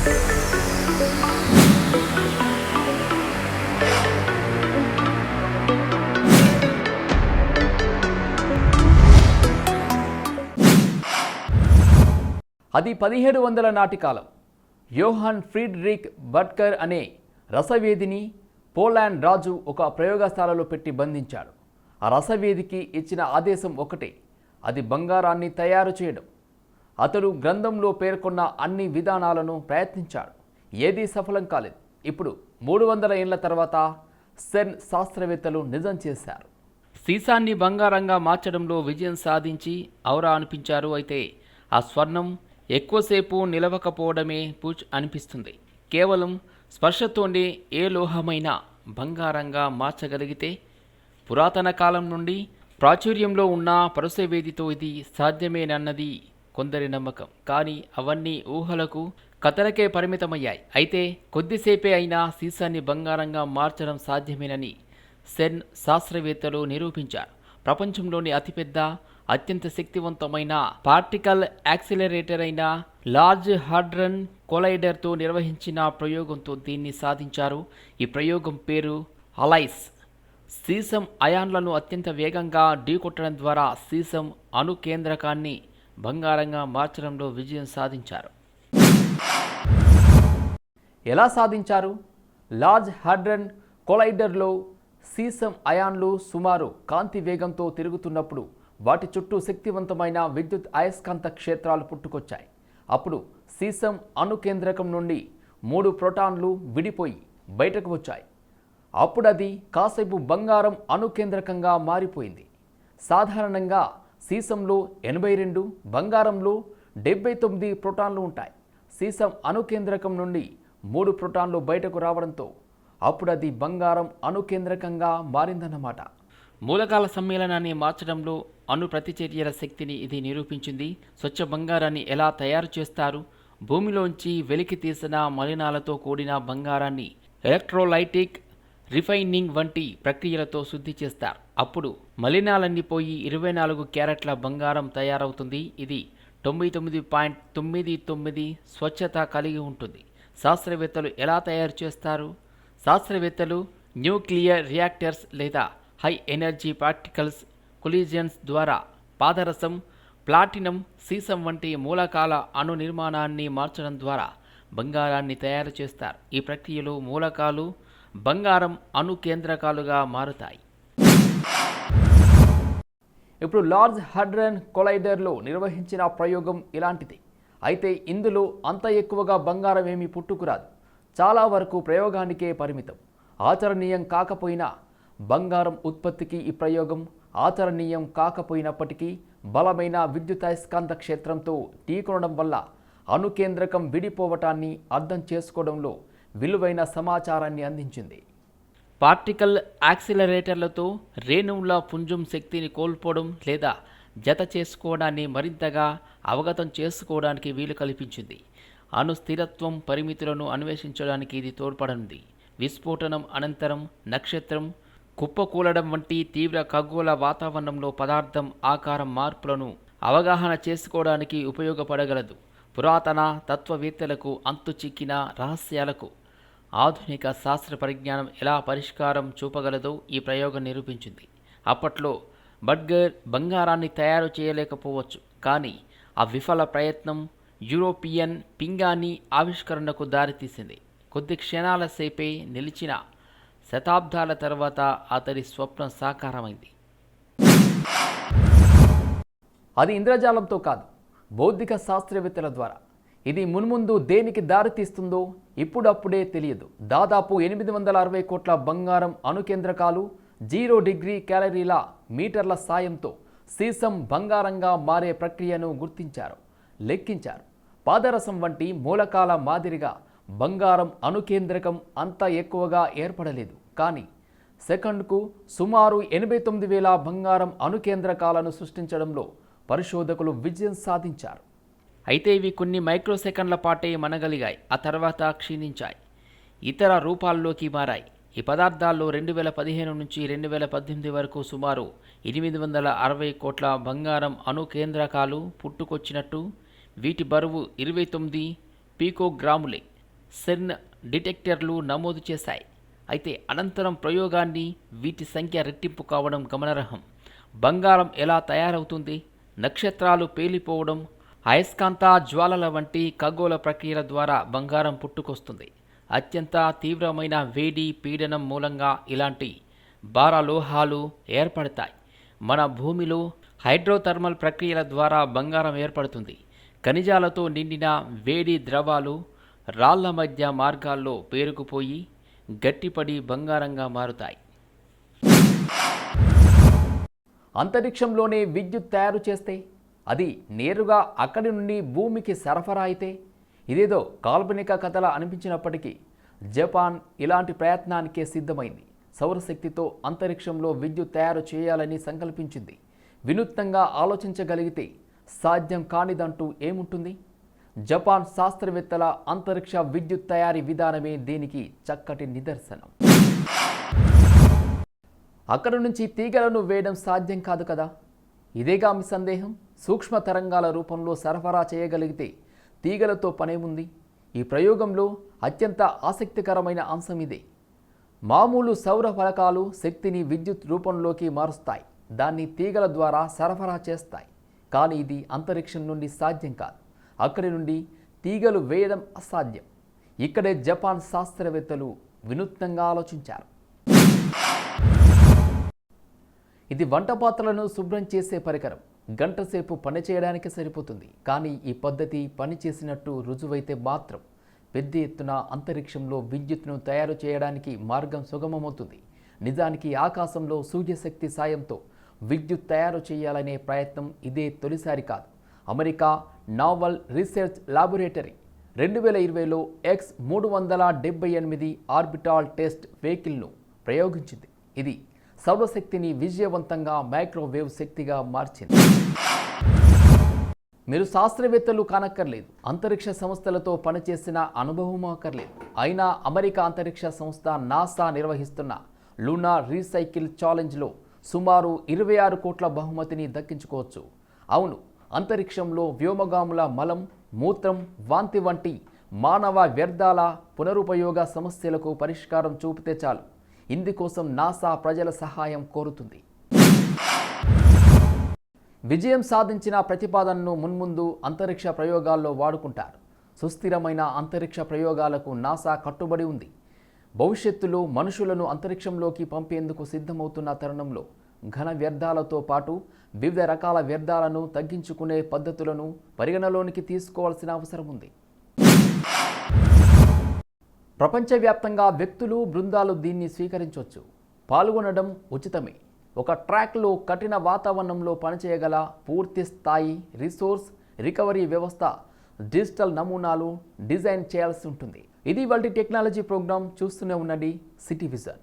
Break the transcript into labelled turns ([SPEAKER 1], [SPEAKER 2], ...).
[SPEAKER 1] అది 1700 నాటి కాలం. యోహాన్ ఫ్రీడ్రిక్ బట్కర్ అనే రసవేదిని పోలాండ్ రాజు ఒక ప్రయోగశాలలో పెట్టి బంధించాడు. ఆ రసవేదికి ఇచ్చిన ఆదేశం ఒకటే, అది బంగారాన్ని తయారు చేయడం. అతడు గ్రంథంలో పేర్కొన్న అన్ని విధానాలను ప్రయత్నించాడు, ఏదీ సఫలం కాలేదు. ఇప్పుడు 300 ఏళ్ల తర్వాత సెర్న్ శాస్త్రవేత్తలు నిజం చేశారు. సీసాన్ని బంగారంగా మార్చడంలో విజయం సాధించి ఔరా అనిపించారు. అయితే ఆ స్వర్ణం ఎక్కువసేపు నిలవకపోవడమే పూచ్ అనిపిస్తుంది. కేవలం స్పర్శతోనే ఏ లోహమైనా బంగారంగా మార్చగలిగితే పురాతన కాలం నుండి ప్రాచుర్యంలో ఉన్న పరుసవేదితో ఇది సాధ్యమేనన్నది కొందరి నమ్మకం. కానీ అవన్నీ ఊహలకు, కథలకే పరిమితమయ్యాయి. అయితే కొద్దిసేపే అయినా సీసాన్ని బంగారంగా మార్చడం సాధ్యమేనని సెర్న్ శాస్త్రవేత్తలు నిరూపించారు. ప్రపంచంలోని అతిపెద్ద, అత్యంత శక్తివంతమైన పార్టికల్ యాక్సిలరేటర్ అయిన లార్జ్ హాడ్రన్ కొలైడర్తో నిర్వహించిన ప్రయోగంతో దీన్ని సాధించారు. ఈ ప్రయోగం పేరు అలైస్. సీసం అయాన్లను అత్యంత వేగంగా ఢీకొట్టడం ద్వారా సీసం అణు కేంద్రకాన్ని బంగారంగా మార్చడంలో విజయం సాధించారు. ఎలా సాధించారు? లార్జ్ హాడ్రన్ కొలైడర్లో సీసం అయాన్లు సుమారు కాంతి వేగంతో తిరుగుతున్నప్పుడు వాటి చుట్టూ శక్తివంతమైన విద్యుత్ అయస్కాంత క్షేత్రాలు పుట్టుకొచ్చాయి. అప్పుడు సీసం అణు కేంద్రకం నుండి 3 ప్రోటాన్లు విడిపోయి బయటకు వచ్చాయి. అప్పుడు అది కాసేపు బంగారం అణు కేంద్రకంగా మారిపోయింది. సాధారణంగా సీసంలో 82, బంగారంలో 79 ప్రోటాన్లు ఉంటాయి. సీసం అణు కేంద్రకం నుండి 3 ప్రోటాన్లు బయటకు రావడంతో అప్పుడు అది బంగారం అణు కేంద్రకంగా మారిందన్నమాట. మూలకాల సమ్మేళనాన్ని మార్చడంలో అణు ప్రతిచర్యల శక్తిని ఇది నిరూపించింది. స్వచ్ఛ బంగారాన్ని ఎలా తయారు చేస్తారు? భూమిలోంచి వెలికి తీసిన మలినాలతో కూడిన బంగారాన్ని ఎలక్ట్రోలైటిక్ రిఫైనింగ్ వంటి ప్రక్రియలతో శుద్ధి చేస్తారు. అప్పుడు మలినాలన్నీ పోయి 24 క్యారెట్ల బంగారం తయారవుతుంది. ఇది 99.99 స్వచ్ఛత కలిగి ఉంటుంది. శాస్త్రవేత్తలు ఎలా తయారు చేస్తారు? శాస్త్రవేత్తలు న్యూక్లియర్ రియాక్టర్స్ లేదా హై ఎనర్జీ పార్టికల్స్ కొలిజన్స్ ద్వారా పాదరసం, ప్లాటినం, సీసం వంటి మూలకాల అణు నిర్మాణాన్ని మార్చడం ద్వారా బంగారాన్ని తయారు చేస్తారు. ఈ ప్రక్రియలో మూలకాలు బంగారం అణు కేంద్రకాలుగా మారుతాయి. ఇప్పుడు లార్జ్ హాడ్రన్ కొలైడర్లో నిర్వహించిన ప్రయోగం ఇలాంటిది. అయితే ఇందులో అంత ఎక్కువగా బంగారం ఏమీ పుట్టుకురాదు. చాలా వరకు ప్రయోగానికే పరిమితం. ఆచరణీయం కాకపోయినా బంగారం ఉత్పత్తికి ఈ ప్రయోగం ఆచరణీయం కాకపోయినప్పటికీ బలమైన విద్యుదయస్కాంత క్షేత్రంతో ఢీకొనడం వల్ల అణు కేంద్రకం విడిపోవటాన్ని అర్థం చేసుకోవడంలో విలువైన సమాచారాన్ని అందించింది. పార్టికల్ యాక్సిలరేటర్లతో రేణువుల పుంజం శక్తిని కోల్పోవడం లేదా జత చేసుకోవడాన్ని మరింతగా అవగతం చేసుకోవడానికి వీలు కల్పించింది. అణు స్థిరత్వం పరిమితులను అన్వేషించడానికి ఇది తోడ్పడింది. విస్ఫోటనం అనంతరం నక్షత్రం కుప్పకూలడం వంటి తీవ్ర ఖగోళ వాతావరణంలో పదార్థం ఆకారం మార్పులను అవగాహన చేసుకోవడానికి ఉపయోగపడగలదు. పురాతన తత్వవేత్తలకు అంతు చిక్కిన రహస్యాలకు ఆధునిక శాస్త్ర పరిజ్ఞానం ఎలా పరిష్కారం చూపగలదో ఈ ప్రయోగం నిరూపించింది. అప్పట్లో బట్కర్ బంగారాన్ని తయారు చేయలేకపోవచ్చు, కానీ ఆ విఫల ప్రయత్నం యూరోపియన్ పింగాణీ ఆవిష్కరణకు దారితీసింది. కొద్ది క్షణాల సేపే నిలిచిన శతాబ్దాల తర్వాత అతడి స్వప్నం సాకారమైంది. అది ఇంద్రజాలంతో కాదు, బౌద్ధిక శాస్త్రవేత్తల ద్వారా. ఇది మున్ముందు దేనికి దారితీస్తుందో ఇప్పుడప్పుడే తెలియదు. దాదాపు 860 కోట్ల బంగారం అణుకేంద్రకాలు 0 డిగ్రీ క్యాలరీల మీటర్ల సాయంతో సీసం బంగారంగా మారే ప్రక్రియను గుర్తించారు, లెక్కించారు. పాదరసం వంటి మూలకాల మాదిరిగా బంగారం అణుకేంద్రకం అంత ఎక్కువగా ఏర్పడలేదు. కానీ సెకండ్కు సుమారు 89,000 బంగారం అణుకేంద్రకాలను సృష్టించడంలో పరిశోధకులు విజయం సాధించారు. అయితే ఇవి కొన్ని మైక్రోసెకండ్ల పాటే మనగలిగాయి, ఆ తర్వాత క్షీణించాయి, ఇతర రూపాల్లోకి మారాయి. ఈ పదార్థాల్లో 2015 నుంచి 2018 వరకు సుమారు 860 కోట్ల బంగారం అణుకేంద్రకాలు పుట్టుకొచ్చినట్టు, వీటి బరువు 29 పీకోగ్రాములే.
[SPEAKER 2] సెర్న్ డిటెక్టర్లు నమోదు చేశాయి. అయితే అనంతరం ప్రయోగాన్ని వీటి సంఖ్య రెట్టింపు కావడం గమనార్హం. బంగారం ఎలా తయారవుతుంది? నక్షత్రాలు పేలిపోవడం, అయస్కాంత జ్వాలల వంటి ఖగోళ ప్రక్రియల ద్వారా బంగారం పుట్టుకొస్తుంది. అత్యంత తీవ్రమైన వేడి పీడనం మూలంగా ఇలాంటి భారలోహాలు ఏర్పడతాయి. మన భూమిలో హైడ్రోథర్మల్ ప్రక్రియల ద్వారా బంగారం ఏర్పడుతుంది. ఖనిజాలతో నిండిన వేడి ద్రవాలు రాళ్ల మధ్య మార్గాల్లో పేరుకుపోయి గట్టిపడి బంగారంగా మారుతాయి.
[SPEAKER 1] అంతరిక్షంలోనే విద్యుత్ తయారు చేస్తే అది నేరుగా అక్కడి నుండి భూమికి సరఫరా అయితే ఇదేదో కాల్పనిక కథలా అనిపించినప్పటికీ జపాన్ ఇలాంటి ప్రయత్నానికే సిద్ధమైంది. సౌరశక్తితో అంతరిక్షంలో విద్యుత్ తయారు చేయాలని సంకల్పించింది. వినూత్నంగా ఆలోచించగలిగితే సాధ్యం కానిదంటూ ఏముంటుంది? జపాన్ శాస్త్రవేత్తల అంతరిక్ష విద్యుత్ తయారీ విధానమే దీనికి చక్కటి నిదర్శనం. అక్కడి నుంచి తీగలను వేయడం సాధ్యం కాదు కదా? ఇదేగా మీ సందేహం? సూక్ష్మ తరంగాల రూపంలో సరఫరా చేయగలిగితే తీగలతో పనేముంది? ఈ ప్రయోగంలో అత్యంత ఆసక్తికరమైన అంశం ఇదే. మామూలు సౌర ఫలకాలు శక్తిని విద్యుత్ రూపంలోకి మారుస్తాయి, దాన్ని తీగల ద్వారా సరఫరా చేస్తాయి. కానీ ఇది అంతరిక్షం నుండి సాధ్యం కాదు. అక్కడి నుండి తీగలు వేయడం అసాధ్యం. ఇక్కడే జపాన్ శాస్త్రవేత్తలు వినూత్నంగా ఆలోచించారు. ఇది వంట పాత్రలను శుభ్రం చేసే పరికరం. గంటసేపు పని చేయడానికి సరిపోతుంది. కానీ ఈ పద్ధతి పనిచేసినట్టు రుజువైతే మాత్రం పెద్ద ఎత్తున అంతరిక్షంలో విద్యుత్తును తయారు చేయడానికి మార్గం సుగమమవుతుంది. నిజానికి ఆకాశంలో సూర్యశక్తి సాయంతో విద్యుత్ తయారు చేయాలనే ప్రయత్నం ఇదే తొలిసారి కాదు. అమెరికా నావల్ రీసెర్చ్ లాబొరేటరీ 2020లో X-378 ఆర్బిటాల్ టెస్ట్ వెహికల్ను ప్రయోగించింది. ఇది సౌరశక్తిని విజయవంతంగా మైక్రోవేవ్ శక్తిగా మార్చింది. మీరు శాస్త్రవేత్తలు కానక్కర్లేదు, అంతరిక్ష సంస్థలతో పనిచేసిన అనుభవం అక్కర్లేదు. అయినా అమెరికా అంతరిక్ష సంస్థ నాసా నిర్వహిస్తున్న లూనార్ రీసైకిల్ ఛాలెంజ్లో సుమారు 26 కోట్ల బహుమతిని దక్కించుకోవచ్చు. అవును, అంతరిక్షంలో వ్యోమగాముల మలం, మూత్రం, వాంతి వంటి మానవ వ్యర్థాల పునరుపయోగ సమస్యలకు పరిష్కారం చూపితే చాలు. ఇందుకోసం నాసా ప్రజల సహాయం కోరుతుంది. విజయం సాధించిన ప్రతిపాదనను మున్ముందు అంతరిక్ష ప్రయోగాల్లో వాడుకుంటారు. సుస్థిరమైన అంతరిక్ష ప్రయోగాలకు నాసా కట్టుబడి ఉంది. భవిష్యత్తులో మనుషులను అంతరిక్షంలోకి పంపేందుకు సిద్ధమవుతున్న తరుణంలో ఘన వ్యర్థాలతో పాటు వివిధ రకాల వ్యర్థాలను తగ్గించుకునే పద్ధతులను పరిగణలోనికి తీసుకోవాల్సిన అవసరం ఉంది. ప్రపంచవ్యాప్తంగా వ్యక్తులు, బృందాలు దీన్ని స్వీకరించవచ్చు. పాల్గొనడం ఉచితమే. ఒక ట్రాక్లో కఠిన వాతావరణంలో పనిచేయగల పూర్తి స్థాయి రిసోర్స్ రికవరీ వ్యవస్థ, డిజిటల్ నమూనాలు డిజైన్ చేయాల్సి ఉంటుంది. ఇది వాటి టెక్నాలజీ ప్రోగ్రామ్. చూస్తూనే ఉండండి సిటీ విజన్.